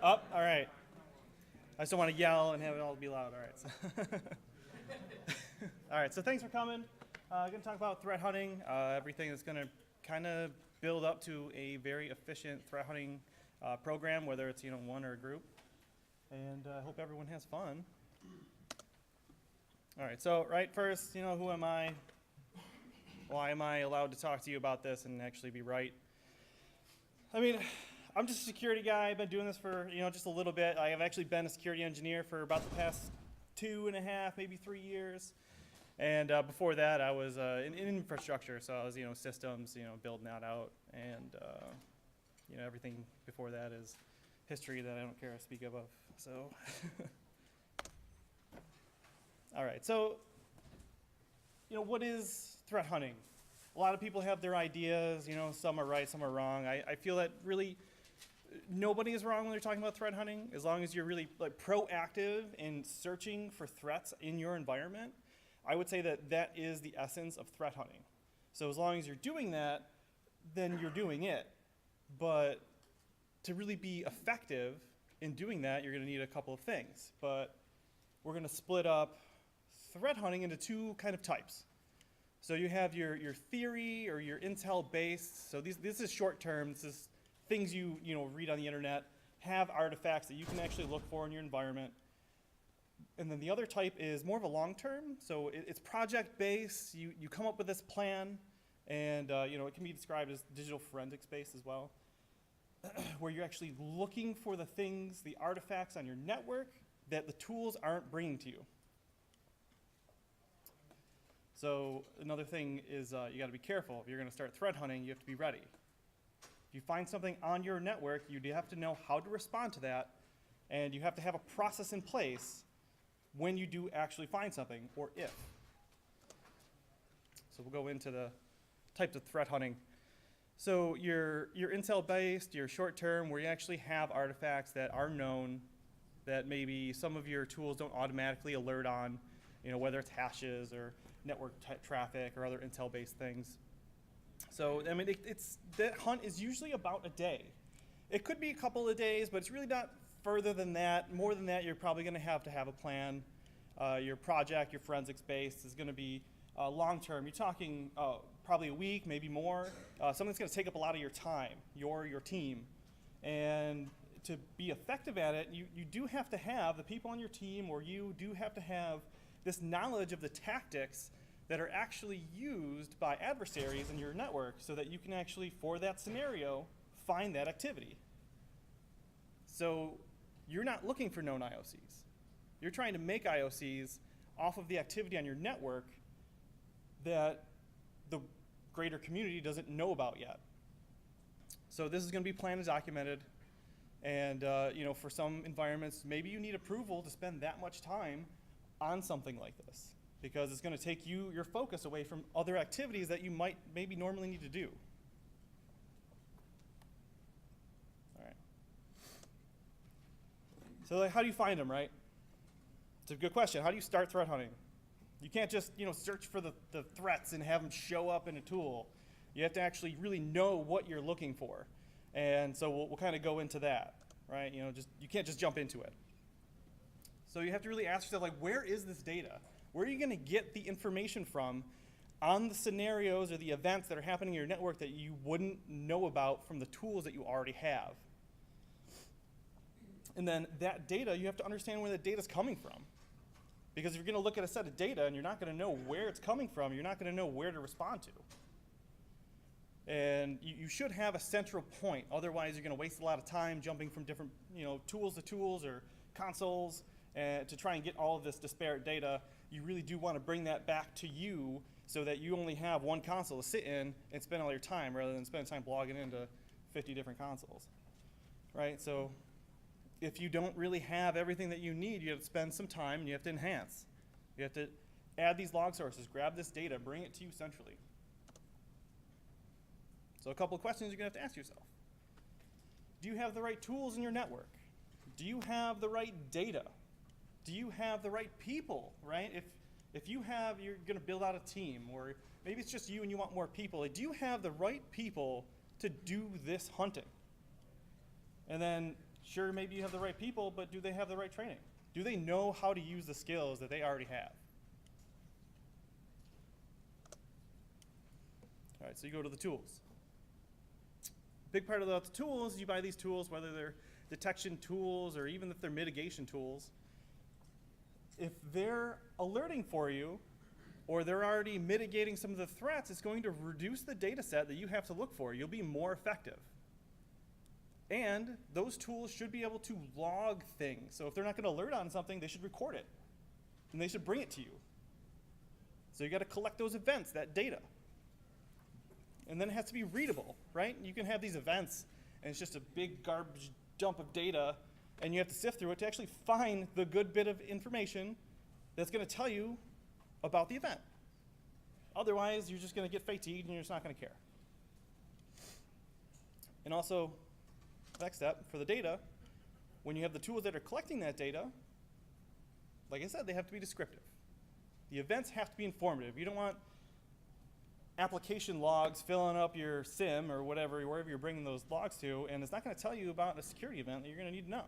All right. I just don't want to yell and have it all be loud. All right. So all right. So thanks for coming. I'm going to talk about threat hunting. Everything that's going to kind of build up to a very efficient threat hunting program, whether it's one or a group. And I hope everyone has fun. All right. So first, who am I? Why am I allowed to talk to you about this and actually be right? I mean, I'm just a security guy. I've been doing this for just a little bit. I have actually been a security engineer for about the past 2.5, maybe 3 years. And before that, I was in infrastructure, so I was systems, building that out, and everything before that is history that I don't care to speak of. So, all right. So, what is threat hunting? A lot of people have their ideas. Some are right, some are wrong. I feel that really nobody is wrong when they're talking about threat hunting, as long as you're really proactive in searching for threats in your environment. I would say that is the essence of threat hunting. So as long as you're doing that, then you're doing it. But to really be effective in doing that, you're going to need a couple of things. But we're going to split up threat hunting into two kind of types. So you have your theory or your intel based. So this is short term. This is things you read on the internet, have artifacts that you can actually look for in your environment. And then the other type is more of a long term. So it's project based. You come up with this plan, and it can be described as digital forensics based as well, where you're actually looking for the things, the artifacts on your network that the tools aren't bringing to you. So another thing is you got to be careful. If you're going to start threat hunting, you have to be ready. If you find something on your network, you have to know how to respond to that, and you have to have a process in place when you do actually find something, or if. So we'll go into the types of threat hunting. So your intel-based, your short-term, where you actually have artifacts that are known, that maybe some of your tools don't automatically alert on, whether it's hashes or network traffic or other intel-based things. So I mean, that hunt is usually about a day. It could be a couple of days, but it's really not further than that. More than that, you're probably going to have a plan. Your project, your forensics base is going to be long-term. You're talking probably a week, maybe more. Something that's going to take up a lot of your time, your team. And to be effective at it, you do have to have the people on your team, or you do have to have this knowledge of the tactics that are actually used by adversaries in your network, so that you can actually, for that scenario, find that activity. So you're not looking for known IOCs. You're trying to make IOCs off of the activity on your network that the greater community doesn't know about yet. So this is going to be planned and documented. And for some environments, maybe you need approval to spend that much time on something like this, because it's going to take your focus away from other activities that you might maybe normally need to do. All right. So how do you find them, right? It's a good question. How do you start threat hunting? You can't just search for the threats and have them show up in a tool. You have to actually really know what you're looking for. And so we'll kind of go into that, right? You can't just jump into it. So you have to really ask yourself, where is this data? Where are you going to get the information from on the scenarios or the events that are happening in your network that you wouldn't know about from the tools that you already have? And then that data, you have to understand where the data is coming from. Because if you're going to look at a set of data and you're not going to know where it's coming from, you're not going to know where to respond to. And you should have a central point. Otherwise, you're going to waste a lot of time jumping from different tools to tools or consoles to try and get all of this disparate data. You really do want to bring that back to you, so that you only have one console to sit in and spend all your time, rather than spend time logging into 50 different consoles, right? So if you don't really have everything that you need, you have to spend some time and you have to enhance. You have to add these log sources, grab this data, bring it to you centrally. So a couple of questions you're going to have to ask yourself. Do you have the right tools in your network? Do you have the right data? Do you have the right people, right? If you're going to build out a team, or maybe it's just you and you want more people, do you have the right people to do this hunting? And then Sure, maybe you have the right people, but do they have the right training? Do they know how to use the skills that they already have? All right, so you go to the tools. Big part of the tools, you buy these tools, whether they're detection tools or even if they're mitigation tools. If they're alerting for you, or they're already mitigating some of the threats, it's going to reduce the data set that you have to look for. You'll be more effective. And those tools should be able to log things. So if they're not going to alert on something, they should record it. And they should bring it to you. So you got to collect those events, that data. And then it has to be readable, right? You can have these events, and it's just a big garbage dump of data, and you have to sift through it to actually find the good bit of information that's going to tell you about the event. Otherwise, you're just going to get fatigued, and you're just not going to care. And also, next step, for the data, when you have the tools that are collecting that data, like I said, they have to be descriptive. The events have to be informative. You don't want application logs filling up your SIM or whatever, wherever you're bringing those logs to, and it's not going to tell you about a security event that you're going to need to know.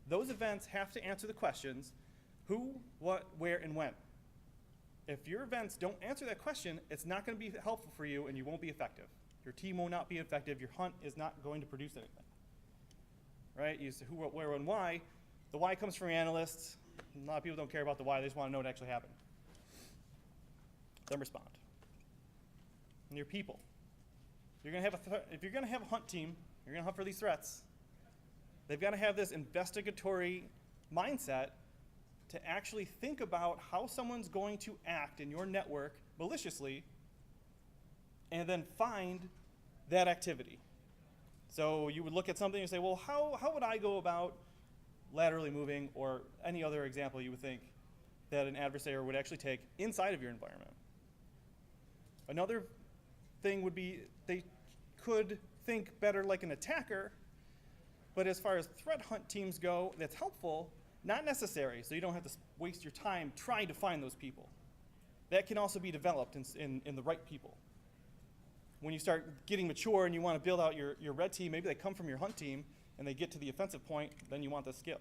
Those events have to answer the questions, who, what, where, and when. If your events don't answer that question, it's not going to be helpful for you, and you won't be effective. Your team will not be effective. Your hunt is not going to produce anything. Right? You say who, what, where, and why. The why comes from analysts. A lot of people don't care about the why. They just want to know what actually happened. Then respond. And your people. If you're going to have a hunt team, you're going to hunt for these threats. They've got to have this investigatory mindset to actually think about how someone's going to act in your network maliciously and then find that activity. So you would look at something and say, well, how would I go about laterally moving, or any other example you would think that an adversary would actually take inside of your environment. Another thing would be they could think better like an attacker, but as far as threat hunt teams go, that's helpful, not necessary, so you don't have to waste your time trying to find those people. That can also be developed in the right people. When you start getting mature and you want to build out your red team, maybe they come from your hunt team and they get to the offensive point, then you want the skill.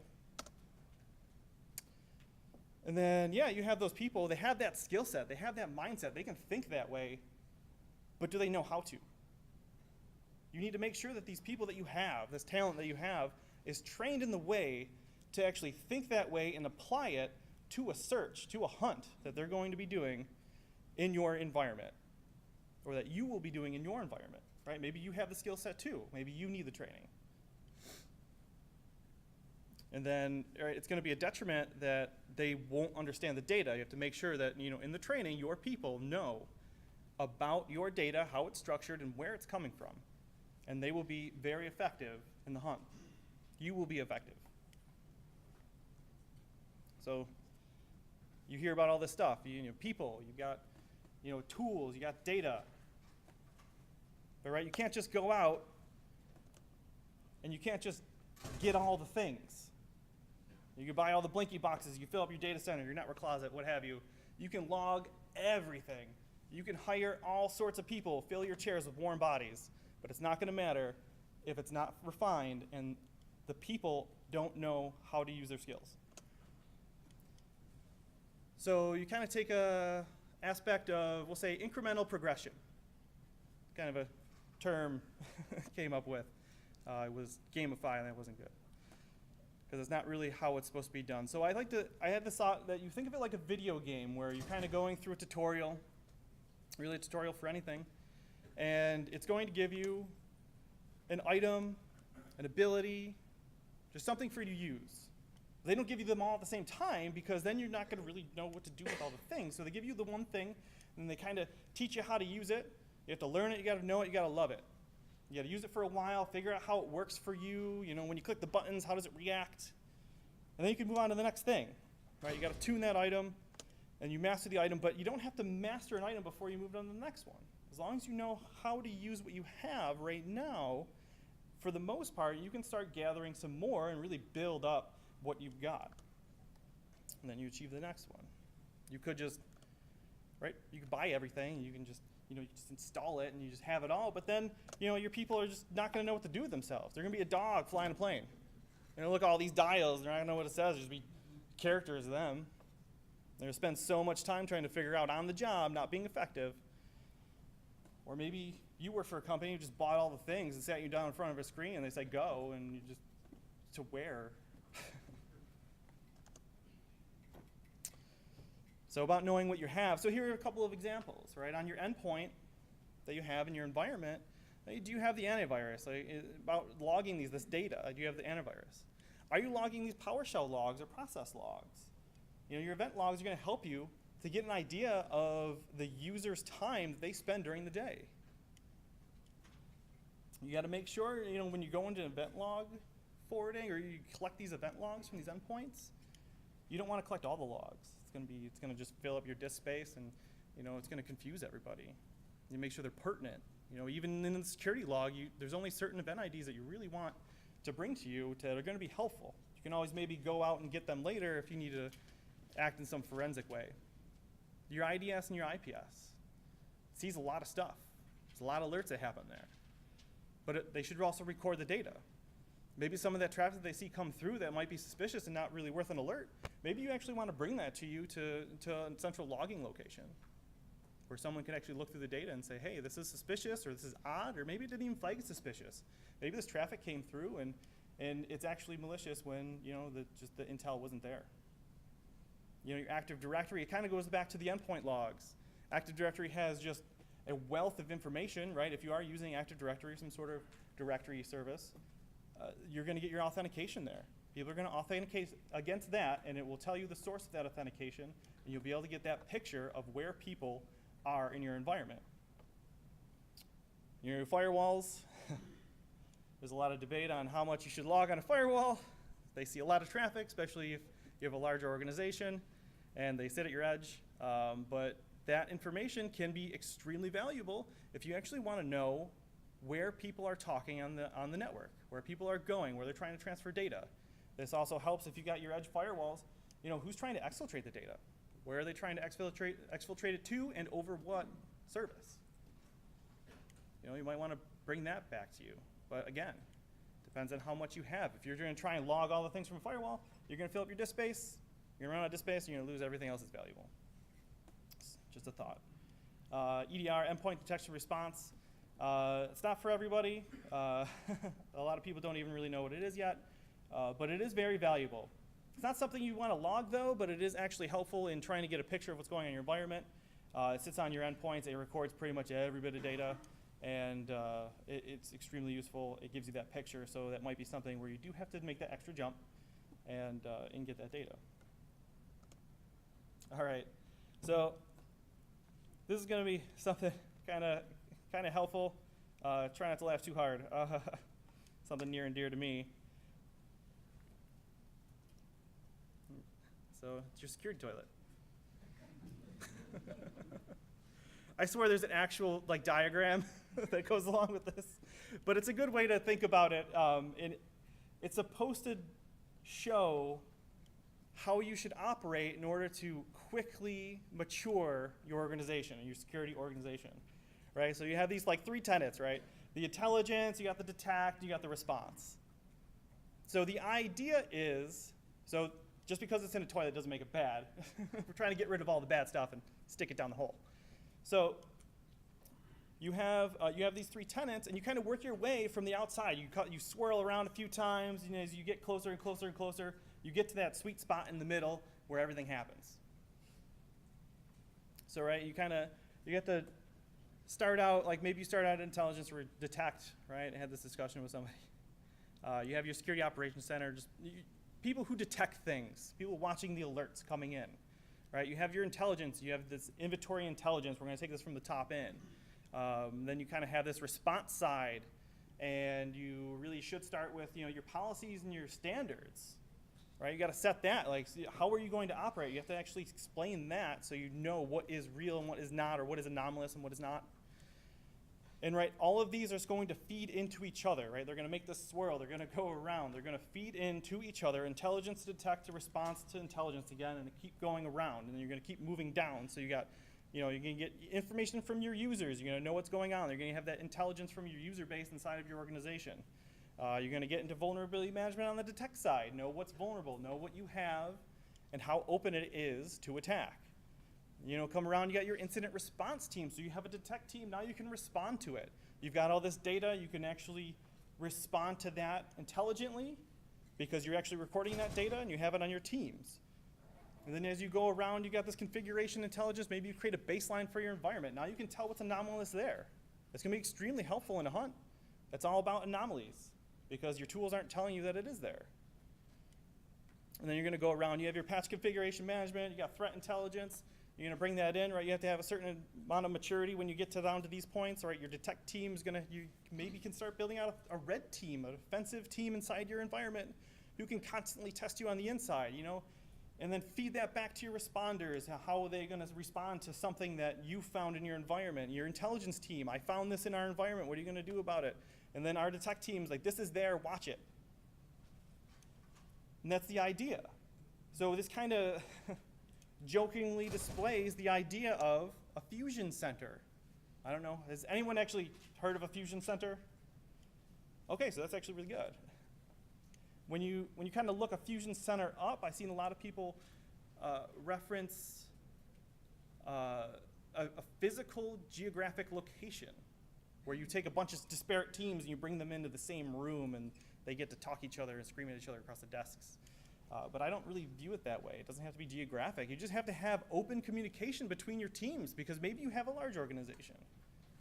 And then, yeah, you have those people, they have that skill set, they have that mindset, they can think that way, but do they know how to? You need to make sure that these people that you have, this talent that you have, is trained in the way to actually think that way and apply it to a search, to a hunt that they're going to be doing in your environment, or that you will be doing in your environment, right? Maybe you have the skill set too. Maybe you need the training. And then it's going to be a detriment that they won't understand the data. You have to make sure that in the training, your people know about your data, how it's structured, and where it's coming from. And they will be very effective in the hunt. You will be effective. So you hear about all this stuff. People, you've got tools, you got data. But right, you can't just go out and you can't just get all the things. You can buy all the blinky boxes, you fill up your data center, your network closet, what have you. You can log everything. You can hire all sorts of people, fill your chairs with warm bodies, but it's not going to matter if it's not refined and the people don't know how to use their skills. So you kind of take a aspect of, we'll say, incremental progression. Kind of a term came up with. It was gamify, and that wasn't good, because it's not really how it's supposed to be done. So I had this thought that you think of it like a video game where you're kind of going through a tutorial, really a tutorial for anything, and it's going to give you an item, an ability, just something for you to use. They don't give you them all at the same time, because then you're not going to really know what to do with all the things. So they give you the one thing, and they kind of teach you how to use it. You have to learn it, you got to know it, you got to love it. You got to use it for a while, figure out how it works for you. When you click the buttons, how does it react? And then you can move on to the next thing, right? You got to tune that item, and you master the item, but you don't have to master an item before you move on to the next one. As long as you know how to use what you have right now, for the most part, you can start gathering some more and really build up what you've got. And then you achieve the next one. You could just, right? You could buy everything. You can just, you just install it and you just have it all, but then, your people are just not gonna know what to do with themselves. They're gonna be a dog flying a plane. They're gonna look at all these dials, they're not gonna know what it says, there's gonna be characters of them. They're gonna spend so much time trying to figure out on the job, not being effective. Or maybe you work for a company who just bought all the things and sat you down in front of a screen and they say go, and you just, to where? So about knowing what you have. So here are a couple of examples, right? On your endpoint that you have in your environment, do you have the antivirus? About logging this data, do you have the antivirus? Are you logging these PowerShell logs or process logs? Your event logs are going to help you to get an idea of the user's time that they spend during the day. You got to make sure, when you go into event log forwarding or you collect these event logs from these endpoints, you don't want to collect all the logs. It's going to just fill up your disk space, and it's going to confuse everybody. You make sure they're pertinent. Even in the security log, there's only certain event IDs that you really want to bring to you that are going to be helpful. You can always maybe go out and get them later if you need to act in some forensic way. Your IDS and your IPS sees a lot of stuff. There's a lot of alerts that happen there. But they should also record the data. Maybe some of that traffic they see come through that might be suspicious and not really worth an alert. Maybe you actually want to bring that to you to a central logging location where someone can actually look through the data and say, hey, this is suspicious, or this is odd, or maybe it didn't even flag it suspicious. Maybe this traffic came through and it's actually malicious when just the intel wasn't there. Your Active Directory, it kind of goes back to the endpoint logs. Active Directory has just a wealth of information, right? If you are using Active Directory, some sort of directory service, you're going to get your authentication there. People are going to authenticate against that, and it will tell you the source of that authentication, and you'll be able to get that picture of where people are in your environment. Your firewalls, there's a lot of debate on how much you should log on a firewall. They see a lot of traffic, especially if you have a larger organization, and they sit at your edge. But that information can be extremely valuable if you actually want to know where people are talking on the network, where people are going, where they're trying to transfer data. This also helps if you got your edge firewalls, who's trying to exfiltrate the data? Where are they trying to exfiltrate it to, and over what service? You might want to bring that back to you. But again, depends on how much you have. If you're going to try and log all the things from a firewall, you're going to fill up your disk space, you're going to run out of disk space, and you're going to lose everything else that's valuable. It's just a thought. EDR, endpoint detection response. It's not for everybody. A lot of people don't even really know what it is yet, but it is very valuable. It's not something you want to log, though, but it is actually helpful in trying to get a picture of what's going on in your environment. It sits on your endpoints. It records pretty much every bit of data, and it's extremely useful. It gives you that picture, so that might be something where you do have to make that extra jump and get that data. All right, so this is going to be something kind of helpful. Try not to laugh too hard. Something near and dear to me. So it's your security toilet. I swear there's an actual diagram that goes along with this, but it's a good way to think about it. It's supposed to show how you should operate in order to quickly mature your organization and your security organization, right? So you have these three tenets, right? The intelligence, you got the detect, you got the response. So the idea is, just because it's in a toilet doesn't make it bad. We're trying to get rid of all the bad stuff and stick it down the hole. So you have these three tenets, and you kind of work your way from the outside. You swirl around a few times, as you get closer and closer and closer, you get to that sweet spot in the middle where everything happens. So right, you get to start out, maybe you start out at intelligence or detect, right? I had this discussion with somebody. You have your security operations center, people who detect things, people watching the alerts coming in, right? You have your intelligence, you have this inventory intelligence. We're going to take this from the top in. Then you kind of have this response side, and you really should start with your policies and your standards, right? You got to set that. How are you going to operate? You have to actually explain that so you know what is real and what is not, or what is anomalous and what is not. And right, all of these are going to feed into each other, right? They're going to make this swirl. They're going to go around. They're going to feed into each other. Intelligence to detect to response to intelligence again, and keep going around. And then you're going to keep moving down. So you got you're going to get information from your users. You're going to know what's going on. You're going to have that intelligence from your user base inside of your organization. You're going to get into vulnerability management on the detect side. Know what's vulnerable. Know what you have and how open it is to attack. Come around, you got your incident response team. So you have a detect team. Now you can respond to it. You've got all this data. You can actually respond to that intelligently because you're actually recording that data and you have it on your teams. And then as you go around, you got this configuration intelligence. Maybe you create a baseline for your environment. Now you can tell what's anomalous there. It's going to be extremely helpful in a hunt. That's all about anomalies because your tools aren't telling you that it is there. And then you're going to go around. You have your patch configuration management. You got threat intelligence. You're going to bring that in, right? You have to have a certain amount of maturity when you get down to these points, right? Your detect team is going to, you maybe can start building out a red team, an offensive team inside your environment who can constantly test you on the inside, and then feed that back to your responders. How are they going to respond to something that you found in your environment? Your intelligence team, I found this in our environment. What are you going to do about it? And then our detect teams, like, this is there, watch it. And that's the idea. So this kind of jokingly displays the idea of a fusion center. I don't know, has anyone actually heard of a fusion center? Okay, so that's actually really good. When you kind of look a fusion center up, I've seen a lot of people reference a physical geographic location where you take a bunch of disparate teams and you bring them into the same room and they get to talk each other and scream at each other across the desks. But I don't really view it that way. It doesn't have to be geographic. You just have to have open communication between your teams because maybe you have a large organization.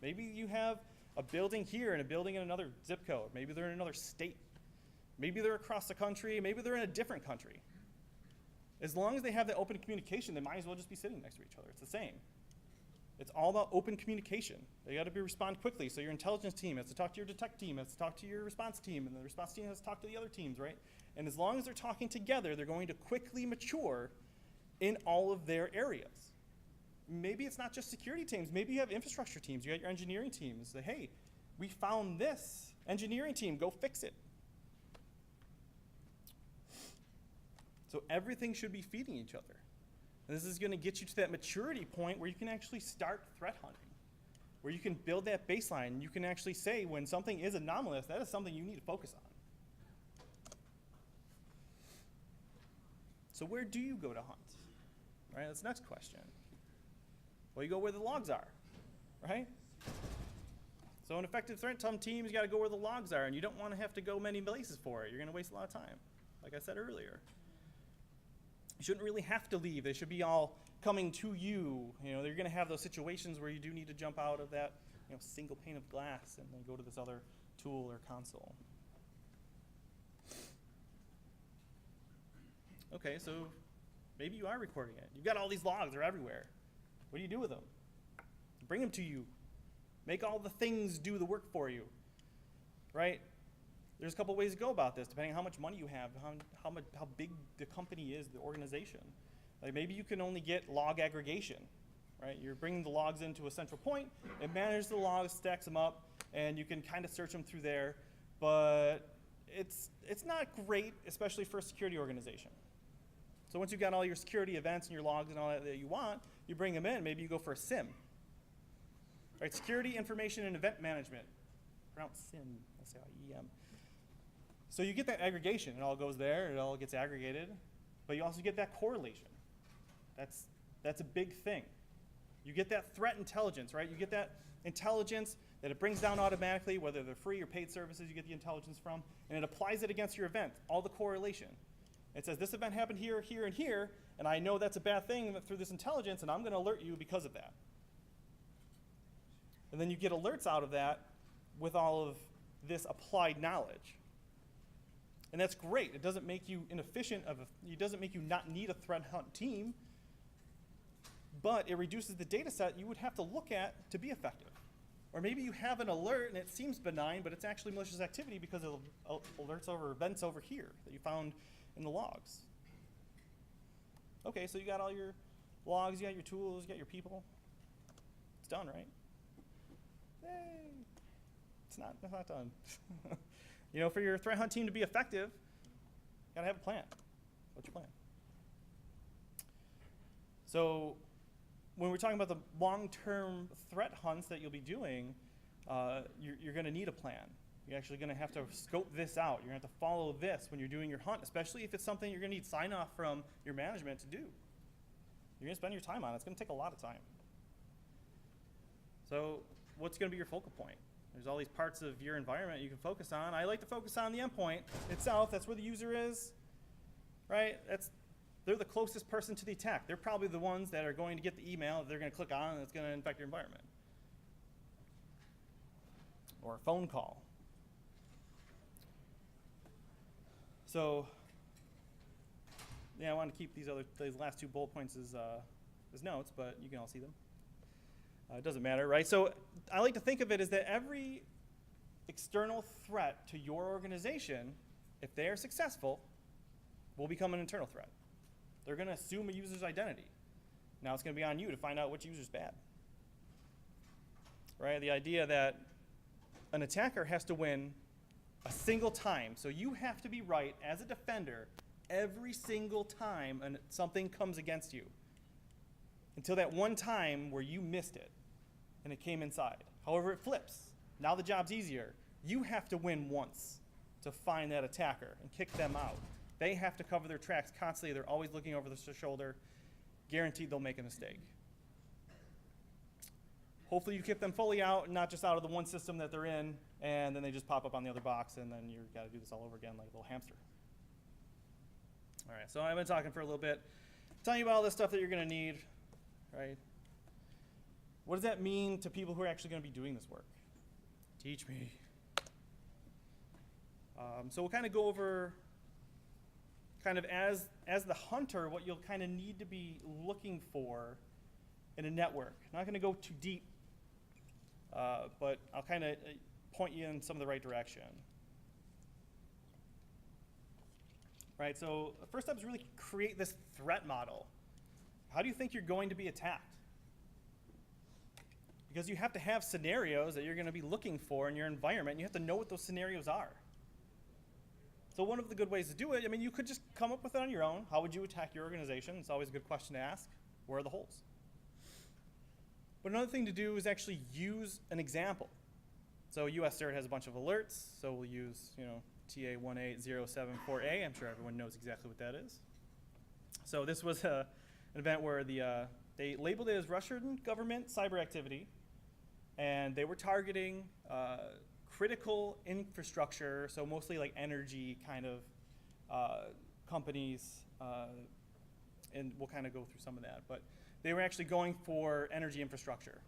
Maybe you have a building here and a building in another zip code. Maybe they're in another state. Maybe they're across the country. Maybe they're in a different country. As long as they have that open communication, they might as well just be sitting next to each other. It's the same. It's all about open communication. They got to respond quickly. So your intelligence team has to talk to your detect team, has to talk to your response team, and the response team has to talk to the other teams, right? And as long as they're talking together, they're going to quickly mature in all of their areas. Maybe it's not just security teams. Maybe you have infrastructure teams. You got your engineering teams. Say, hey, we found this. Engineering team, go fix it. So everything should be feeding each other. And this is going to get you to that maturity point where you can actually start threat hunting, where you can build that baseline. You can actually say when something is anomalous, that is something you need to focus on. So where do you go to hunt? Right, that's the next question. Well, you go where the logs are, right? So an effective threat hunt team, you got to go where the logs are, and you don't want to have to go many places for it. You're going to waste a lot of time, like I said earlier. You shouldn't really have to leave. They should be all coming to you. They're going to have those situations where you do need to jump out of that single pane of glass and then go to this other tool or console. Okay, so maybe you are recording it. You've got all these logs, they're everywhere. What do you do with them? Bring them to you. Make all the things do the work for you, right? There's a couple ways to go about this, depending on how much money you have, how big the company is, the organization. Like maybe you can only get log aggregation, right? You're bringing the logs into a central point, it manages the logs, stacks them up, and you can kind of search them through there, but it's not great, especially for a security organization. So once you've got all your security events and your logs and all that you want, you bring them in, maybe you go for a SIM. Right, security, information, and event management. Pronounced SIM, S-I-E-M. So you get that aggregation, it all goes there, it all gets aggregated, but you also get that correlation. That's a big thing. You get that threat intelligence, right? You get that intelligence that it brings down automatically, whether they're free or paid services you get the intelligence from, and it applies it against your event, all the correlation. It says this event happened here, here, and here, and I know that's a bad thing through this intelligence, and I'm going to alert you because of that. And then you get alerts out of that with all of this applied knowledge. And that's great. It doesn't make you inefficient. It doesn't make you not need a threat hunt team, but it reduces the data set you would have to look at to be effective. Or maybe you have an alert and it seems benign, but it's actually malicious activity because of alerts over events over here that you found in the logs. Okay, so you got all your logs, you got your tools, you got your people. It's done, right? Yay. It's not done. For your threat hunt team to be effective, you gotta have a plan. What's your plan? So when we're talking about the long-term threat hunts that you'll be doing, you're going to need a plan. You're actually going to have to scope this out. You're going to have to follow this when you're doing your hunt, especially if it's something you're going to need sign-off from your management to do. You're going to spend your time on it. It's going to take a lot of time. So what's going to be your focal point? There's all these parts of your environment you can focus on. I like to focus on the endpoint itself. That's where the user is, right? They're the closest person to the attack. They're probably the ones that are going to get the email that they're going to click on and it's going to infect your environment. Or a phone call. So, yeah, I want to keep these last two bullet points as notes, but you can all see them. It doesn't matter, right? So I like to think of it as that every external threat to your organization, if they are successful, will become an internal threat. They're going to assume a user's identity. Now it's going to be on you to find out which user's bad. Right? The idea that an attacker has to win a single time. So you have to be right as a defender every single time something comes against you. Until that one time where you missed it and it came inside. However, it flips. Now the job's easier. You have to win once to find that attacker and kick them out. They have to cover their tracks constantly. They're always looking over their shoulder. Guaranteed they'll make a mistake. Hopefully you keep them fully out, not just out of the one system that they're in, and then they just pop up on the other box, and then you've got to do this all over again like a little hamster. All right, so I've been talking for a little bit, telling you about all this stuff that you're going to need, right? What does that mean to people who are actually going to be doing this work? Teach me. So we'll kind of go over, kind of as the hunter, what you'll kind of need to be looking for in a network. I'm not going to go too deep, but I'll kind of point you in some of the right direction. Right, so the first step is really create this threat model. How do you think you're going to be attacked? Because you have to have scenarios that you're going to be looking for in your environment, and you have to know what those scenarios are. So one of the good ways to do it, I mean, you could just come up with it on your own. How would you attack your organization? It's always a good question to ask. Where are the holes? But another thing to do is actually use an example. So US CERT has a bunch of alerts, so we'll use, TA18074A. I'm sure everyone knows exactly what that is. So this was an event where they labeled it as Russian government cyber activity, and they were targeting critical infrastructure, so mostly like energy kind of companies, and we'll kind of go through some of that. But they were actually going for energy infrastructure.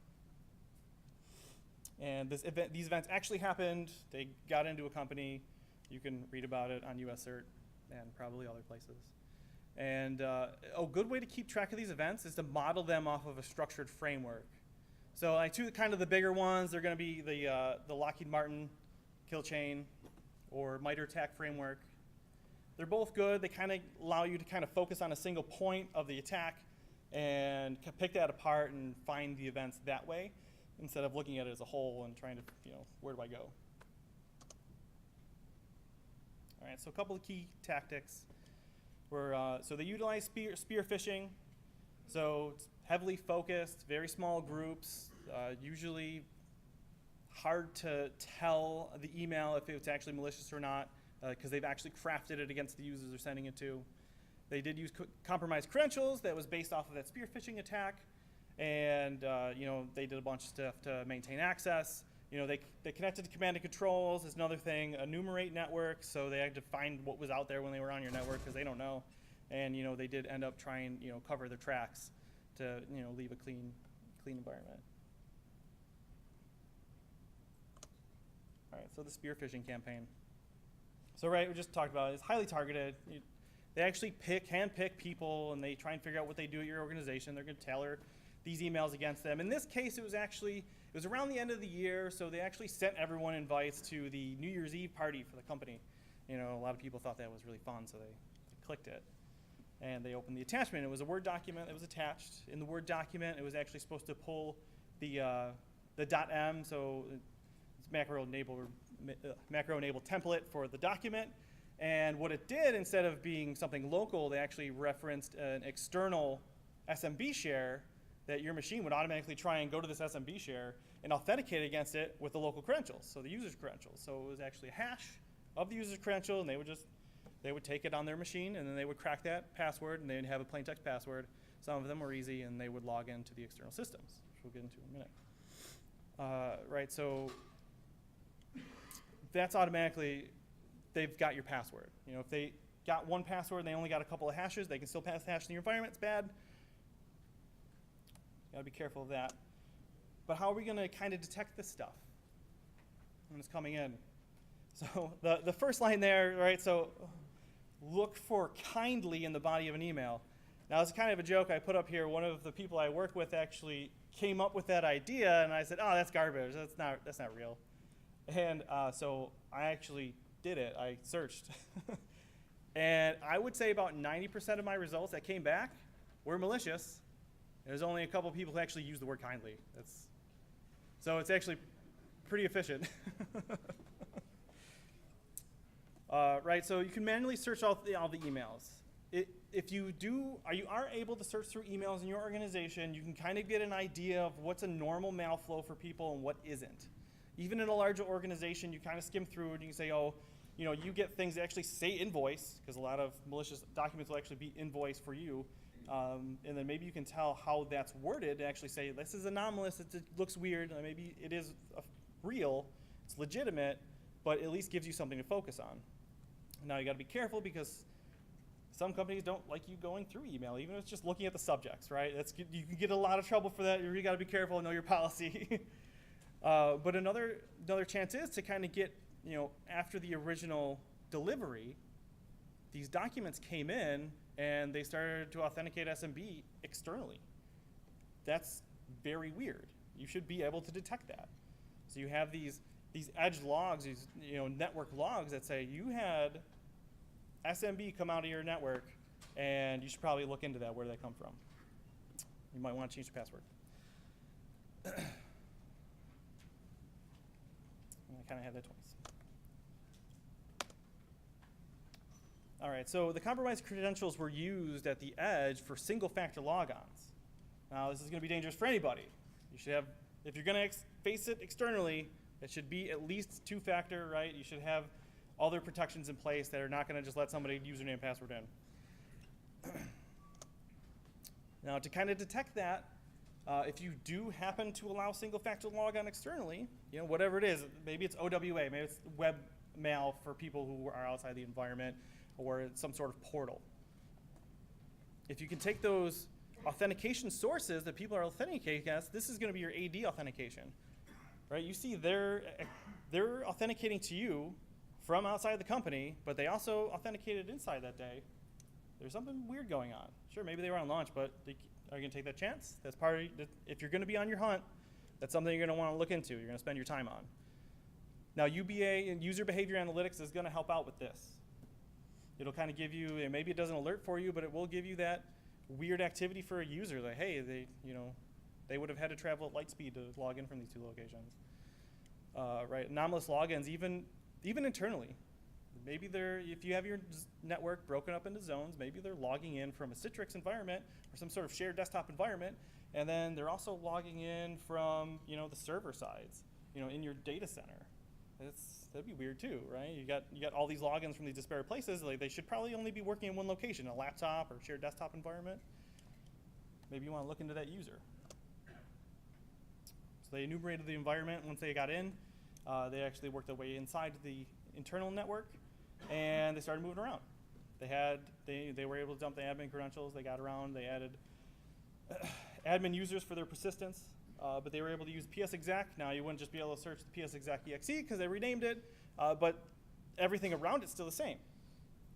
And these events actually happened. They got into a company. You can read about it on US CERT and probably other places. And a good way to keep track of these events is to model them off of a structured framework. So like two kind of the bigger ones, they're going to be the Lockheed Martin kill chain or MITRE ATT&CK framework. They're both good. They kind of allow you to kind of focus on a single point of the attack and pick that apart and find the events that way instead of looking at it as a whole and trying to, where do I go? All right, so a couple of key tactics. So they utilize spearfishing. So it's heavily focused, very small groups, usually hard to tell the email if it's actually malicious or not because they've actually crafted it against the users they're sending it to. They did use compromised credentials that was based off of that spearfishing attack, and they did a bunch of stuff to maintain access. They connected to command and controls is another thing. Enumerate networks, so they had to find what was out there when they were on your network because they don't know. And they did end up trying cover their tracks to leave a clean environment. All right, so the spearfishing campaign. So we just talked about it. It's highly targeted. They actually handpick people, and they try and figure out what they do at your organization. They're going to tailor these emails against them. In this case, it was around the end of the year, so they actually sent everyone invites to the New Year's Eve party for the company. A lot of people thought that was really fun, so they clicked it. And they opened the attachment. It was a Word document that was attached. In the Word document, it was actually supposed to pull the .m, so it's macro-enabled template for the document. And what it did, instead of being something local, they actually referenced an external SMB share that your machine would automatically try and go to this SMB share and authenticate against it with the local credentials, so the user's credentials. So it was actually a hash of the user's credential, and they would take it on their machine, and then they would crack that password, and they'd have a plain text password. Some of them were easy, and they would log into the external systems, which we'll get into in a minute. Right, so that's automatically, they've got your password. You know, if they got one password and they only got a couple of hashes, they can still pass the hash in your environment. It's bad. Gotta be careful of that. But how are we gonna kind of detect this stuff when it's coming in? So the first line there, right, so look for kindly in the body of an email. Now it's kind of a joke I put up here. One of the people I work with actually came up with that idea, and I said, oh, that's garbage, that's not real. And so I actually did it, I searched. And I would say about 90% of my results that came back were malicious. There's only a couple people who actually use the word kindly. So it's actually pretty efficient. Right, so you can manually search all the emails. If you are able to search through emails in your organization, you can kind of get an idea of what's a normal mail flow for people and what isn't. Even in a larger organization, you kind of skim through and you can say, oh, you know, you get things that actually say invoice, because a lot of malicious documents will actually be invoice for you. And then maybe you can tell how that's worded to actually say, this is anomalous, it looks weird, maybe it is real, it's legitimate, but at least gives you something to focus on. Now you gotta be careful because some companies don't like you going through email, even if it's just looking at the subjects, right? You can get a lot of trouble for that. You really gotta be careful and know your policy. But another chance is to kind of get, you know, after the original delivery, these documents came in and they started to authenticate SMB externally. That's very weird. You should be able to detect that. So you have these edge logs, these network logs that say you had SMB come out of your network, and you should probably look into that, where they come from. You might want to change the password. I kind of had that twice. All right, so the compromised credentials were used at the edge for single-factor logons. Now, this is going to be dangerous for anybody. You should have, if you're going to face it externally, it should be at least two-factor, right? You should have other protections in place that are not going to just let somebody username and password in. Now, to kind of detect that, if you do happen to allow single-factor logon externally, whatever it is, maybe it's OWA, maybe it's web mail for people who are outside the environment, or some sort of portal. If you can take those authentication sources that people are authenticating against, this is going to be your AD authentication, right? You see they're authenticating to you from outside the company, but they also authenticated inside that day. There's something weird going on. Sure, maybe they were on launch, but are you going to take that chance? That's part of, if you're going to be on your hunt, that's something you're going to want to look into. You're going to spend your time on. Now, UBA and user behavior analytics is going to help out with this. It'll kind of give you, and maybe it doesn't alert for you, but it will give you that weird activity for a user. Like, hey, they would have had to travel at light speed to log in from these two locations. Right, anomalous logins, even internally. Maybe if you have your network broken up into zones, maybe they're logging in from a Citrix environment or some sort of shared desktop environment, and then they're also logging in from the server sides, in your data center. That'd be weird too, right? You got all these logins from these disparate places. Like, they should probably only be working in one location, a laptop or shared desktop environment. Maybe you want to look into that user. So they enumerated the environment once they got in. They actually worked their way inside the internal network, and they started moving around. They were able to dump the admin credentials. They got around. They added admin users for their persistence. But they were able to use PSExec. Now, you wouldn't just be able to search the PSExec exe because they renamed it, but everything around it's still the same.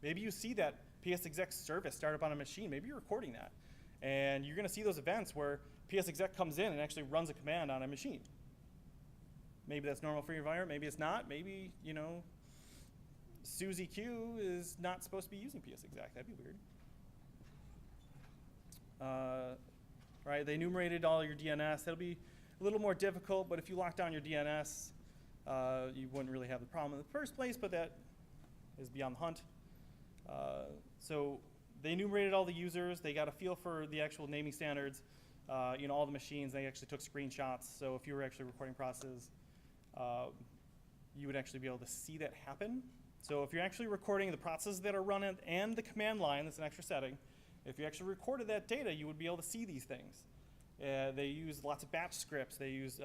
Maybe you see that PSExec service start up on a machine. Maybe you're recording that. And you're going to see those events where PSExec comes in and actually runs a command on a machine. Maybe that's normal for your environment. Maybe it's not. Maybe, Suzy Q is not supposed to be using PSExec. That'd be weird. Right, they enumerated all your DNS. That'll be a little more difficult, but if you lock down your DNS, you wouldn't really have the problem in the first place, but that is beyond the hunt. So they enumerated all the users. They got a feel for the actual naming standards. all the machines, they actually took screenshots. So if you were actually recording processes, you would actually be able to see that happen. So if you're actually recording the processes that are running and the command line, that's an extra setting. If you actually recorded that data, you would be able to see these things. They use lots of batch scripts. They use,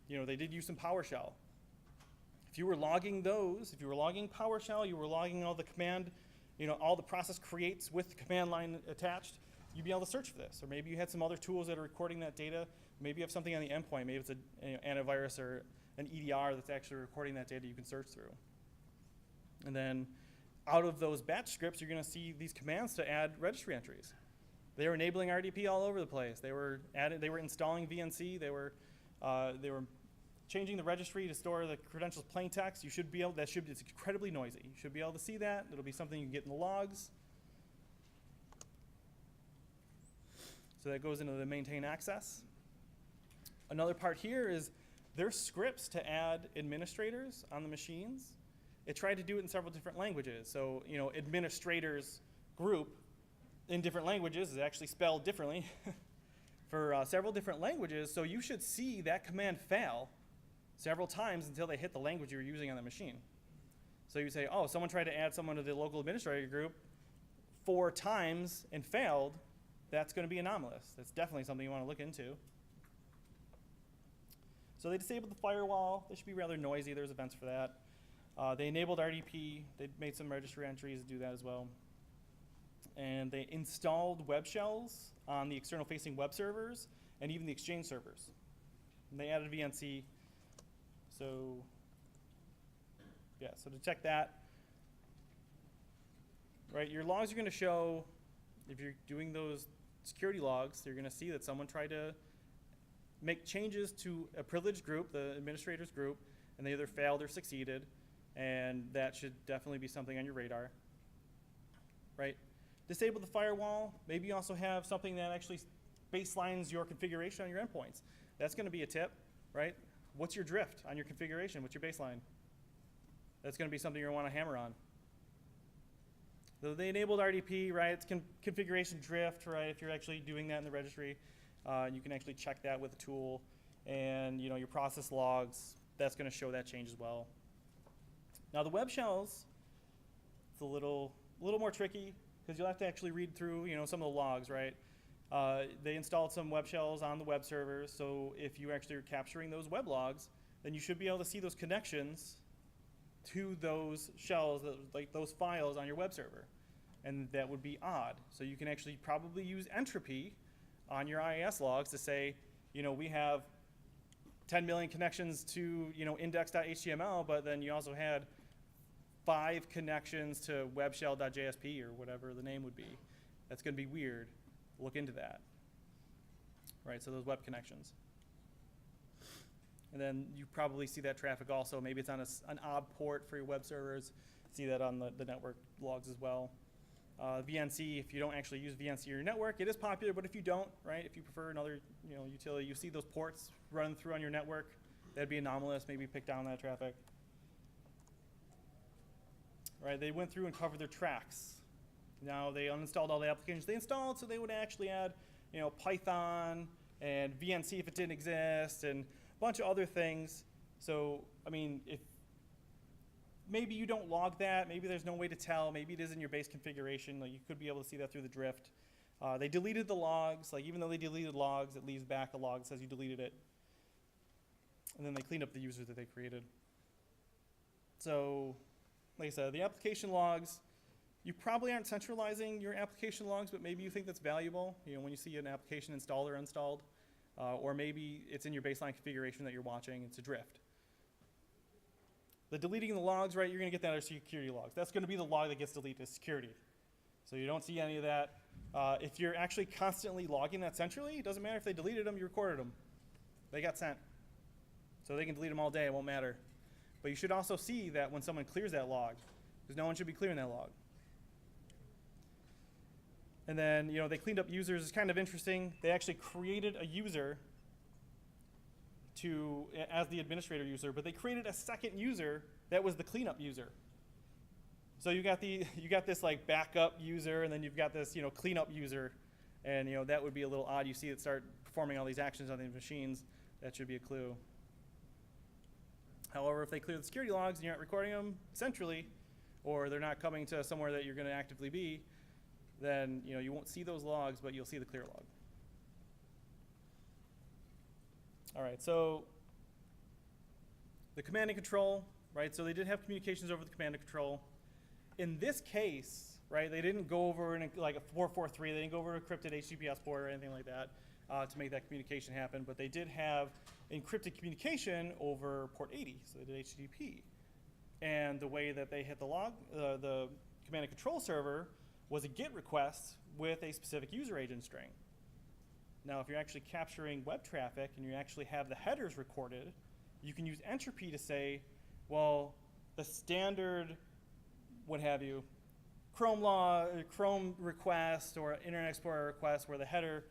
they did use some PowerShell. If you were logging those, if you were logging PowerShell, you were logging all the command, all the process creates with the command line attached, you'd be able to search for this. Or maybe you had some other tools that are recording that data. Maybe you have something on the endpoint. Maybe it's an antivirus or an EDR that's actually recording that data you can search through. And then out of those batch scripts, you're going to see these commands to add registry entries. They were enabling RDP all over the place. They were installing VNC. They were changing the registry to store the credentials plain text. You should be able. It's incredibly noisy. You should be able to see that. It'll be something you can get in the logs. So that goes into the maintain access. Another part here is there's scripts to add administrators on the machines. It tried to do it in several different languages. So, administrators group in different languages is actually spelled differently for several different languages. So you should see that command fail several times until they hit the language you're using on the machine. So you say, oh, someone tried to add someone to the local administrator group 4 times and failed. That's going to be anomalous. That's definitely something you want to look into. So they disabled the firewall. They should be rather noisy. There's events for that. They enabled RDP. They made some registry entries to do that as well. And they installed web shells on the external facing web servers and even the Exchange servers. And they added VNC. So yeah, so to check that, right, your logs are going to show, if you're doing those security logs, you're going to see that someone tried to make changes to a privileged group, the administrators group, and they either failed or succeeded. And that should definitely be something on your radar, right? Disable the firewall. Maybe you also have something that actually baselines your configuration on your endpoints. That's going to be a tip, right? What's your drift on your configuration? What's your baseline? That's going to be something you're going to want to hammer on. So they enabled RDP, right? It's configuration drift, right? If you're actually doing that in the registry, you can actually check that with a tool. And your process logs, that's going to show that change as well. Now the web shells, it's a little more tricky because you'll have to actually read through some of the logs, right? They installed some web shells on the web servers, so if you actually are capturing those web logs, then you should be able to see those connections to those shells, like those files on your web server. And that would be odd. So you can actually probably use entropy on your IIS logs to say, we have 10 million connections to index.html, but then you also had 5 connections to webshell.jsp or whatever the name would be. That's going to be weird. Look into that. Right, so those web connections. And then you probably see that traffic also. Maybe it's on an ob port for your web servers. See that on the network logs as well. VNC, if you don't actually use VNC in your network, it is popular, but if you don't, right, if you prefer another utility, you see those ports running through on your network, that'd be anomalous, maybe pick down that traffic. Right, they went through and covered their tracks. Now they uninstalled all the applications they installed, so they would actually add Python and VNC if it didn't exist and a bunch of other things. So, if maybe you don't log that, maybe there's no way to tell, maybe it is in your base configuration, like you could be able to see that through the drift. They deleted the logs, like even though they deleted logs, it leaves back a log that says you deleted it. And then they cleaned up the users that they created. So, like I said, the application logs, you probably aren't centralizing your application logs, but maybe you think that's valuable, when you see an application installed or installed, or maybe it's in your baseline configuration that you're watching, it's a drift. The deleting the logs, right, you're going to get that as security logs. That's going to be the log that gets deleted, is security. So you don't see any of that. If you're actually constantly logging that centrally, it doesn't matter if they deleted them, you recorded them. They got sent. So they can delete them all day, it won't matter. But you should also see that when someone clears that log, because no one should be clearing that log. And then, they cleaned up users. It's kind of interesting. They actually created a user as the administrator user, but they created a second user that was the cleanup user. So you got this like backup user, and then you've got this cleanup user And that would be a little odd. You see it start performing all these actions on these machines. That should be a clue. However, if they clear the security logs and you're not recording them centrally, or they're not coming to somewhere that you're going to actively be, then you won't see those logs, but you'll see the clear log. All right, so the command and control, right? So they did have communications over the command and control. In this case, right, they didn't go over like a 443. They didn't go over an encrypted HTTPS port or anything like that to make that communication happen. But they did have encrypted communication over port 80, so they did HTTP. And the way that they hit the command and control server was a GET request with a specific user agent string. Now, if you're actually capturing web traffic and you actually have the headers recorded, you can use entropy to say, well, the standard, what have you, Chrome request or Internet Explorer request where the header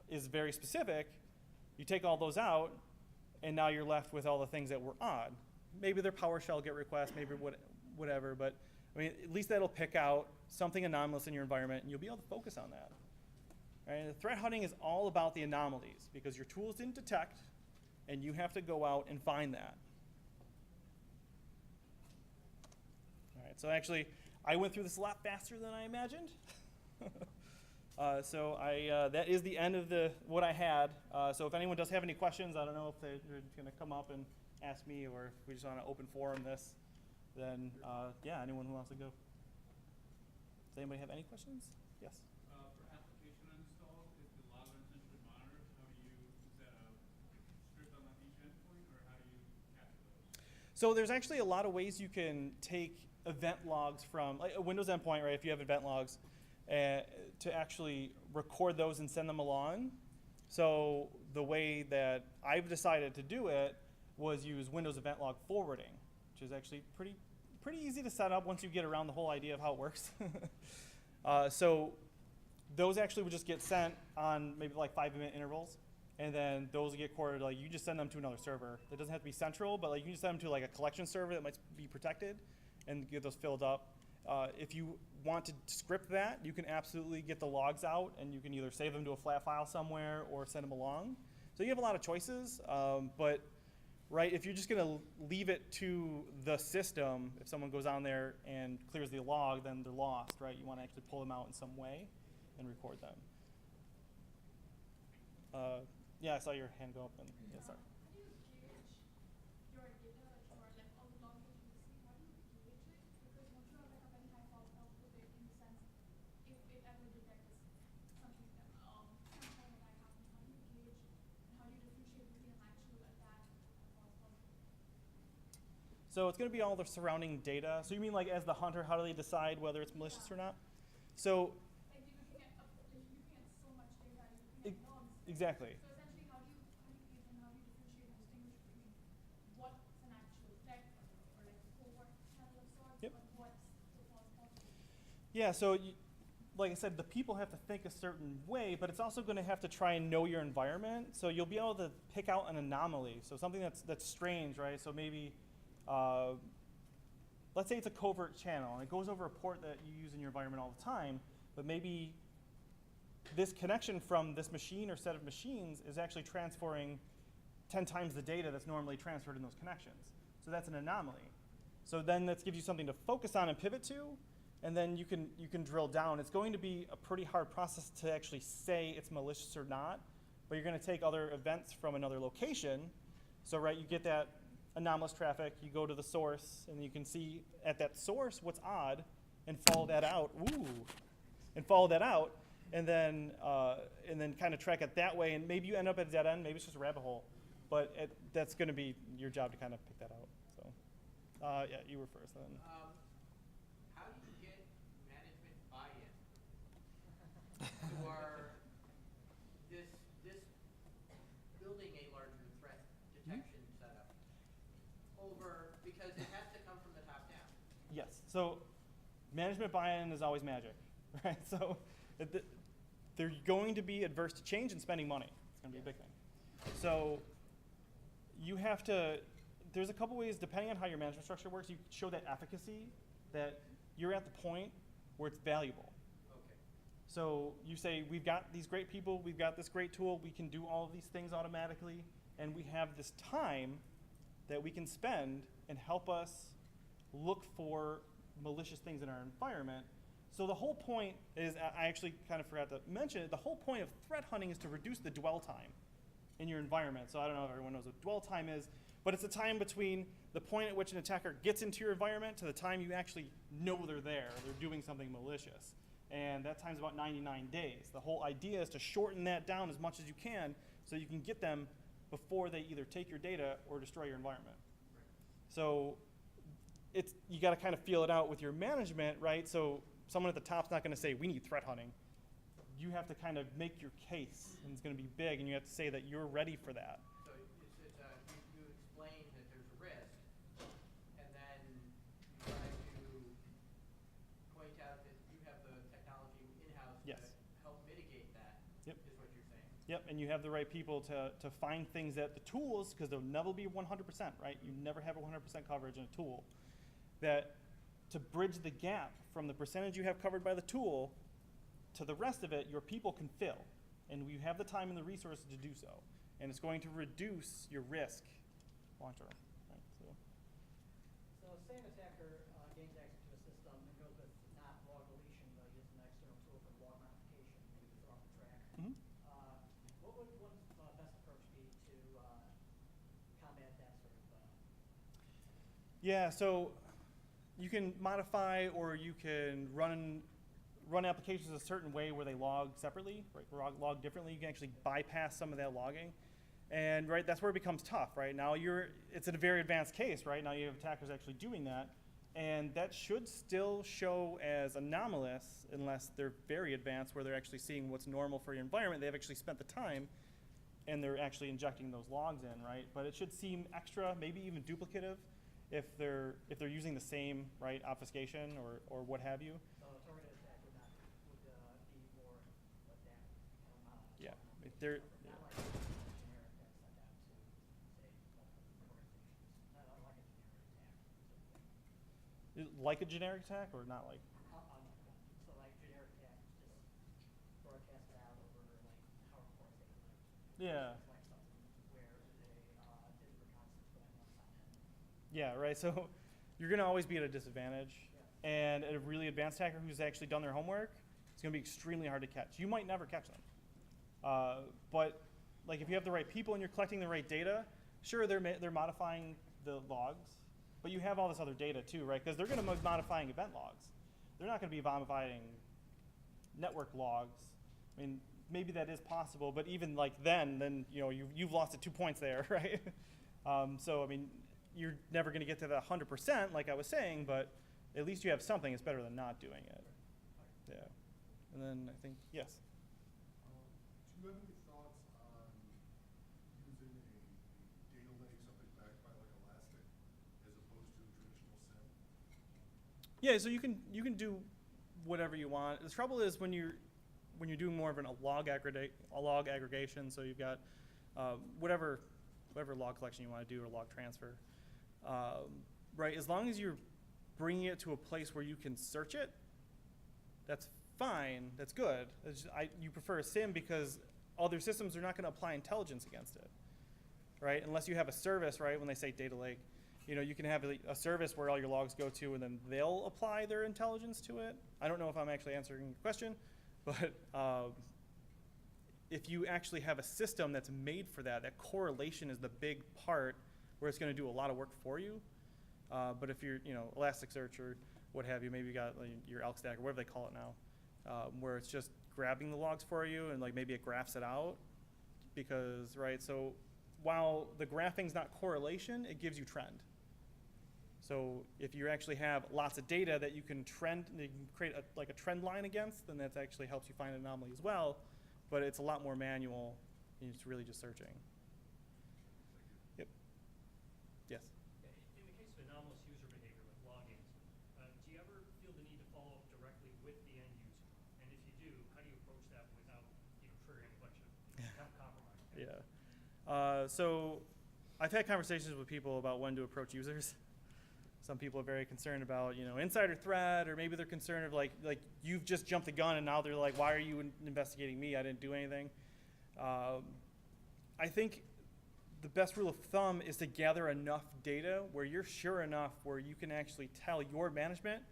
is very specific, you take all those out, and now you're left with all the things that were odd. Maybe they're PowerShell GET requests, maybe whatever, but I mean, at least that'll pick out something anomalous in your environment, and you'll be able to focus on that. Right? The threat hunting is all about the anomalies, because your tools didn't detect, and you have to go out and find that. All right, so actually, I went through this a lot faster than I imagined. That is the end of what I had. So if anyone does have any questions, I don't know if they're going to come up and ask me, or if we just want to open forum this, then yeah, anyone who wants to go. Does anybody have any questions? Yes. For application install, is the log essentially monitored? How do you, is that a script on each endpoint, or how do you capture those? So there's actually a lot of ways you can take event logs from like a Windows endpoint, right? If you have event logs, to actually record those and send them along. So the way that I've decided to do it was use Windows event log forwarding, which is actually pretty easy to set up once you get around the whole idea of how it works. So those actually would just get sent on maybe like 5-minute intervals, and then those will get recorded. Like you just send them to another server. It doesn't have to be central, but like you can just send them to like a collection server that might be protected, and get those filled up. If you want to script that, you can absolutely get the logs out, and you can either save them to a flat file somewhere or send them along. So you have a lot of choices, but right, if you're just going to leave it to the system, if someone goes on there and clears the log, then they're lost, right? You want to actually pull them out in some way and record them. Yeah, I saw your hand go up. And, yeah, sorry. How do you gauge your data, or like all the logs that you receive? How do you gauge it? Because don't you have like a very high false positive rate in the sense if it ever detects something that something like that happens, how do you gauge and how do you differentiate between an actual attack and a false positive? So it's going to be all the surrounding data. So you mean like as the hunter, how do they decide whether it's malicious or not? So Like you're looking at so much data, you're looking at logs. exactly. So essentially, how do you gauge and how do you differentiate and distinguish between what's an actual threat or like a covert channel of sorts, Yep. and what's the false positive? Yeah, so like I said, the people have to think a certain way, but it's also going to have to try and know your environment. So you'll be able to pick out an anomaly. So something that's strange, right? So maybe, let's say it's a covert channel, and it goes over a port that you use in your environment all the time, but maybe this connection from this machine or set of machines is actually transferring 10 times the data that's normally transferred in those connections. So that's an anomaly. So then that gives you something to focus on and pivot to, and then you can drill down. It's going to be a pretty hard process to actually say it's malicious or not, but you're going to take other events from another location. So right, you get that anomalous traffic, you go to the source, and you can see at that source what's odd, and follow that out. Ooh, and follow that out, and then kind of track it that way. And maybe you end up at a dead end. Maybe it's just a rabbit hole, but that's going to be your job to kind of pick that out. So, yeah, you were first then. How do you get management buy-in to this building a larger threat detection setup over, because it has to come from the top down? Yes. So management buy-in is always magic, right? So they're going to be adverse to change and spending money. It's going to be a big thing. So you have to, there's a couple ways, depending on how your management structure works, you show that efficacy, that you're at the point where it's valuable. Okay. So you say, we've got these great people, we've got this great tool, we can do all of these things automatically, and we have this time that we can spend and help us look for malicious things in our environment. So the whole point is, I actually kind of forgot to mention it, the whole point of threat hunting is to reduce the dwell time in your environment. So I don't know if everyone knows what dwell time is, but it's the time between the point at which an attacker gets into your environment to the time you actually know they're there, they're doing something malicious. And that time's about 99 days. The whole idea is to shorten that down as much as you can so you can get them before they either take your data or destroy your environment. So you got to kind of feel it out with your management, right? So someone at the top's not going to say, we need threat hunting. You have to kind of make your case, and it's going to be big, and you have to say that you're ready for that. So you explain that there's a risk, and then you try to point out that you have the technology in-house Yes. to help mitigate that, Yep. is what you're saying. Yep, and you have the right people to find things that the tools, because they'll never be 100%, right? You never have 100% coverage in a tool. That to bridge the gap from the percentage you have covered by the tool to the rest of it, your people can fill. And you have the time and the resources to do so. And it's going to reduce your risk long term. Right? So say an attacker gains access to a system and goes with not log deletion, but uses an external tool for log modification, maybe to throw off the track. Mhm. What would one's best approach be to combat that sort of? Yeah, so you can modify or you can run applications a certain way where they log separately, right? Log differently. You can actually bypass some of that logging. And right, that's where it becomes tough, right? Now it's in a very advanced case, right? Now you have attackers actually doing that. And that should still show as anomalous unless they're very advanced where they're actually seeing what's normal for your environment. They've actually spent the time and they're actually injecting those logs in, right? But it should seem extra, maybe even duplicative if they're using the same, right, obfuscation or what have you. So a targeted attack would be more like that. Yeah, if they're, Not like a generic attack sent out to, say, multiple organizations. Not like a generic attack. like a generic attack or not like? So like generic attack, just broadcast it out over like however far they like. Yeah. Like something where they did reconnaissance but I want to sign in. Yeah, right. So you're going to always be at a disadvantage. Yeah. And a really advanced hacker who's actually done their homework, it's going to be extremely hard to catch. You might never catch them. But like if you have the right people and you're collecting the right data, sure, they're modifying the logs, but you have all this other data too, right? Because they're going to be modifying event logs. They're not going to be modifying network logs. I mean, maybe that is possible, but even like then you know, you've lost it 2 points there, right? So I mean, you're never going to get to the 100%, like I was saying, but at least you have something. It's better than not doing it. Yeah. And then I think, yes. Do you have any thoughts on using a data lake, something backed by like Elastic, as opposed to traditional SIM? Yeah, so you can do whatever you want. The trouble is when you're doing more of a log aggregation, so you've got whatever log collection you want to do or log transfer, right? As long as you're bringing it to a place where you can search it, that's fine. That's good. You prefer a SIM because other systems are not going to apply intelligence against it, right? Unless you have a service, right? When they say data lake, you know, you can have a service where all your logs go to, and then they'll apply their intelligence to it. I don't know if I'm actually answering your question, but if you actually have a system that's made for that, that correlation is the big part where it's going to do a lot of work for you. But if you're, you know, Elasticsearch or what have you, maybe you got like, your elk stack or whatever they call it now, where it's just grabbing the logs for you and like maybe it graphs it out, because right. So while the graphing's not correlation, it gives you trend. So if you actually have lots of data that you can create like a trend line against, then that actually helps you find an anomaly as well. But it's a lot more manual. And it's really just searching. Yep. Yes. In the case of anomalous user behavior with logins, do you ever feel the need to follow up directly with the end user? And if you do, how do you approach that without triggering a bunch of compromise? Yeah. So I've had conversations with people about when to approach users. Some people are very concerned about, you know, insider threat, or maybe they're concerned of like you've just jumped the gun and now they're like, why are you investigating me? I didn't do anything. I think the best rule of thumb is to gather enough data where you're sure enough where you can actually tell your management,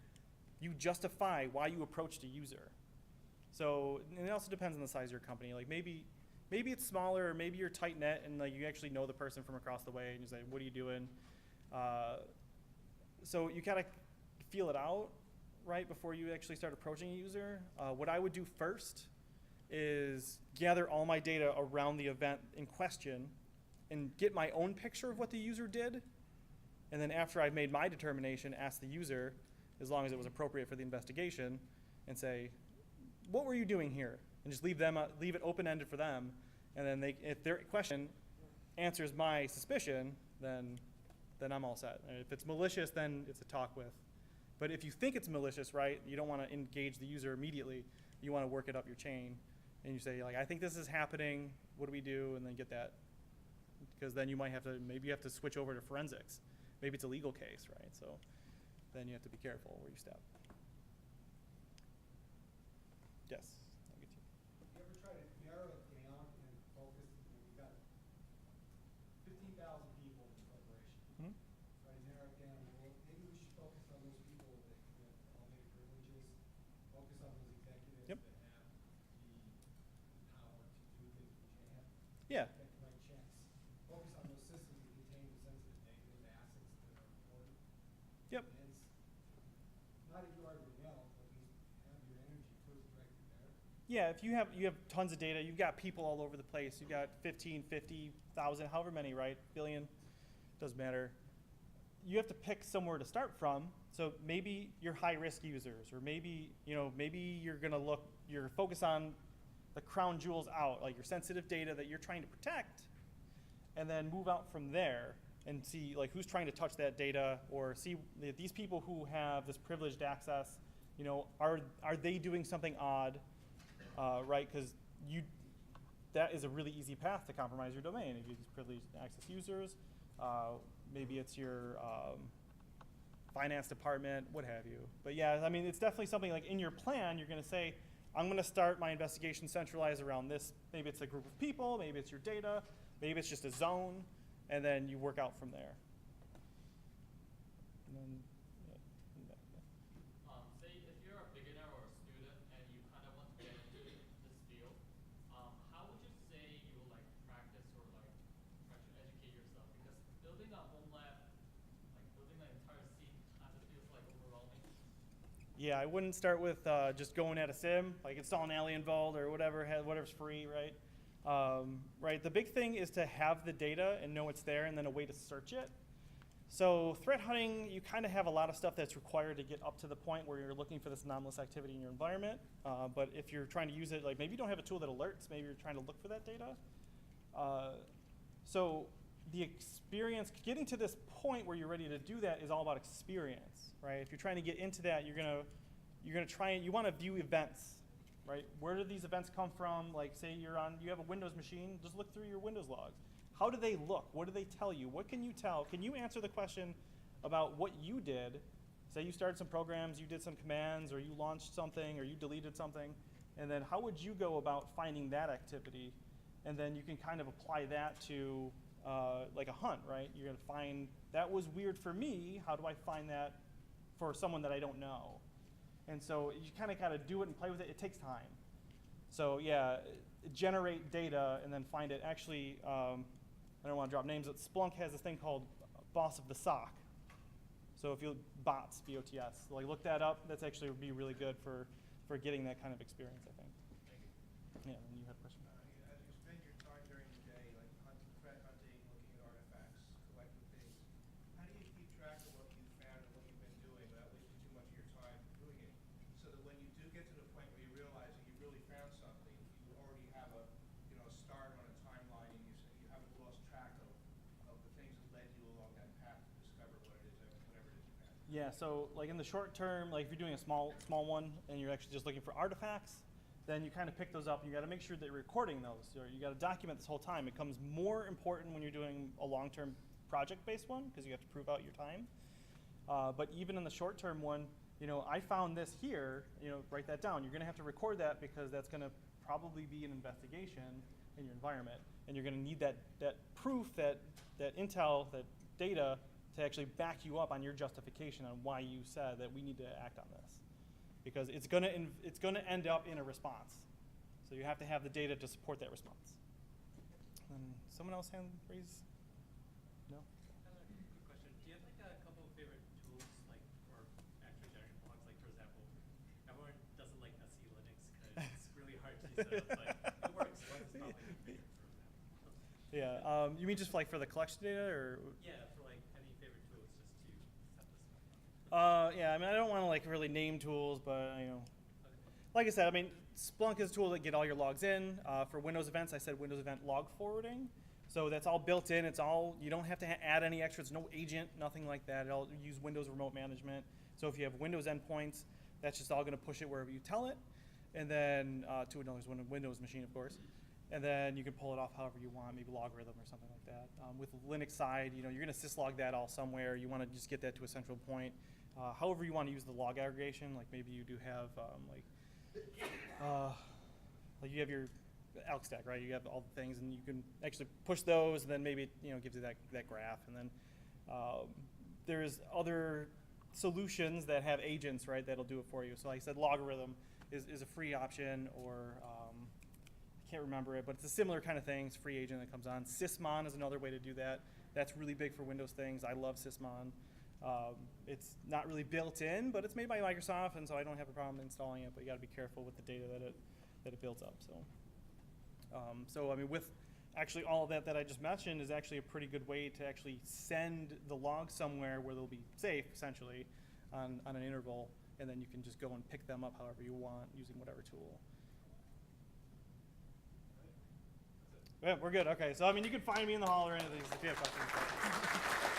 you justify why you approached a user. So, and it also depends on the size of your company. Like maybe it's smaller, or maybe you're tight knit and like you actually know the person from across the way and you say, what are you doing? So you gotta feel it out, right, before you actually start approaching a user. What I would do first is gather all my data around the event in question and get my own picture of what the user did. And then after I've made my determination, ask the user, as long as it was appropriate for the investigation, and say, what were you doing here? And just leave it open-ended for them. And then if their question answers my suspicion, then I'm all set. And if it's malicious, then it's a talk with. But if you think it's malicious, right, you don't want to engage the user immediately. You want to work it up your chain. And you say, like, I think this is happening. What do we do? And then get that. Because then you might have to, maybe you have to switch over to forensics. Maybe it's a legal case, right? So then you have to be careful where you step. Yes, I'll get to you. You ever try to narrow it down and focus? You've got 15,000 people in the corporation. Mm-hmm. Try to narrow it down. Well, maybe we should focus on those people that have elevated privileges. Focus on those executives Yep. that have the power to do things we can't. Yeah. Get the right checks. Focus on those systems that contain the sensitive negative assets that are important. Yep. And it's not that you already know, but at least have your energy first directed there. Yeah, if you have tons of data, you've got people all over the place. You've got 15, 50,000, however many, right? Billion, doesn't matter. You have to pick somewhere to start from. So maybe you're high-risk users, or maybe you're you're focused on the crown jewels out, like your sensitive data that you're trying to protect, and then move out from there and see like who's trying to touch that data, or see these people who have this privileged access, you know, are they doing something odd, right? Because that is a really easy path to compromise your domain. If you use privileged access users, maybe it's your finance department, what have you. But yeah, I mean, it's definitely something like in your plan, you're gonna say, I'm gonna start my investigation centralized around this. Maybe it's a group of people, maybe it's your data, maybe it's just a zone, and then you work out from there. And then, Say if you're a beginner or a student and you kind of want to get into this field, how would you say you will like practice or like try to educate yourself? Because building a home lab, like building an entire scene, kind of feels like overwhelming. yeah, I wouldn't start with just going at a sim, like install an Alien Vault or whatever's free, right? Right. The big thing is to have the data and know it's there, and then a way to search it. So threat hunting, you kind of have a lot of stuff that's required to get up to the point where you're looking for this anomalous activity in your environment. But if you're trying to use it, like maybe you don't have a tool that alerts, maybe you're trying to look for that data. So the experience, getting to this point where you're ready to do that is all about experience, right? If you're trying to get into that, you're gonna try and you want to view events, right? Where do these events come from? Like say you have a Windows machine, just look through your Windows logs. How do they look? What do they tell you? What can you tell? Can you answer the question about what you did? Say you started some programs, you did some commands, or you launched something, or you deleted something, and then how would you go about finding that activity? And then you can kind of apply that to like a hunt, right? You're gonna find, that was weird for me, how do I find that for someone that I don't know? And so you kind of gotta do it and play with it. It takes time. So yeah, generate data and then find it. Actually, I don't want to drop names, but Splunk has this thing called Boss of the SOC. So if you bots, B-O-T-S, like look that up. That's actually would be really good for getting that kind of experience, I think. Yeah, and you had a question. As you spend your time during the day, like threat hunting, looking at artifacts, collecting things, how do you keep track of what you've found and what you've been doing without wasting too much of your time doing it? So that when you do get to the point where you realize that you really found something, you already have a start on a timeline, and you haven't lost track of the things that led you along that path to discover what it is, whatever it is you found. Yeah, so like in the short term, like if you're doing a small one and you're actually just looking for artifacts, then you kind of pick those up. You got to make sure that you're recording those. Or you got to document this whole time. It becomes more important when you're doing a long-term project-based one because you have to prove out your time. But even in the short-term one, I found this here, write that down. You're going to have to record that because that's going to probably be an investigation in your environment. And you're going to need that proof, that intel, that data to actually back you up on your justification on why you said that we need to act on this. Because it's going to end up in a response. So you have to have the data to support that response. And someone else hand raise? No? Quick question. Do you have like a couple of favorite tools like for actually generating logs? Like for example, everyone doesn't like SE Linux because it's really hard to set up, but it works. What's not like your favorite, for example? Yeah. You mean just like for the collection data, or? Yeah, for like any favorite tools just to set this up. Yeah. I mean, I don't want to like really name tools, but like I said, I mean, Splunk is a tool that get all your logs in. For Windows events, I said Windows event log forwarding. So that's all built in. It's all, you don't have to add any extras, no agent, nothing like that. It'll use Windows remote management. So if you have Windows endpoints, that's just all going to push it wherever you tell it. And then to another Windows machine, of course. And then you can pull it off however you want, maybe logarithm or something like that. With the Linux side, you're going to syslog that all somewhere. You want to just get that to a central point. However you want to use the log aggregation, like maybe you do have like you have your elk stack, right? You have all the things, and you can actually push those, and then maybe it gives you that graph. And then there's other solutions that have agents, right? That'll do it for you. So like I said, logarithm is a free option, or I can't remember it, but it's a similar kind of thing. It's a free agent that comes on. Sysmon is another way to do that. That's really big for Windows things. I love Sysmon. It's not really built in, but it's made by Microsoft, and so I don't have a problem installing it. But you got to be careful with the data that it builds up. So I mean, with actually all of that I just mentioned is actually a pretty good way to actually send the logs somewhere where they'll be safe, essentially, on an interval, and then you can just go and pick them up however you want using whatever tool. Yeah, we're good. Okay, so I mean, you can find me in the hall or anything if you have questions.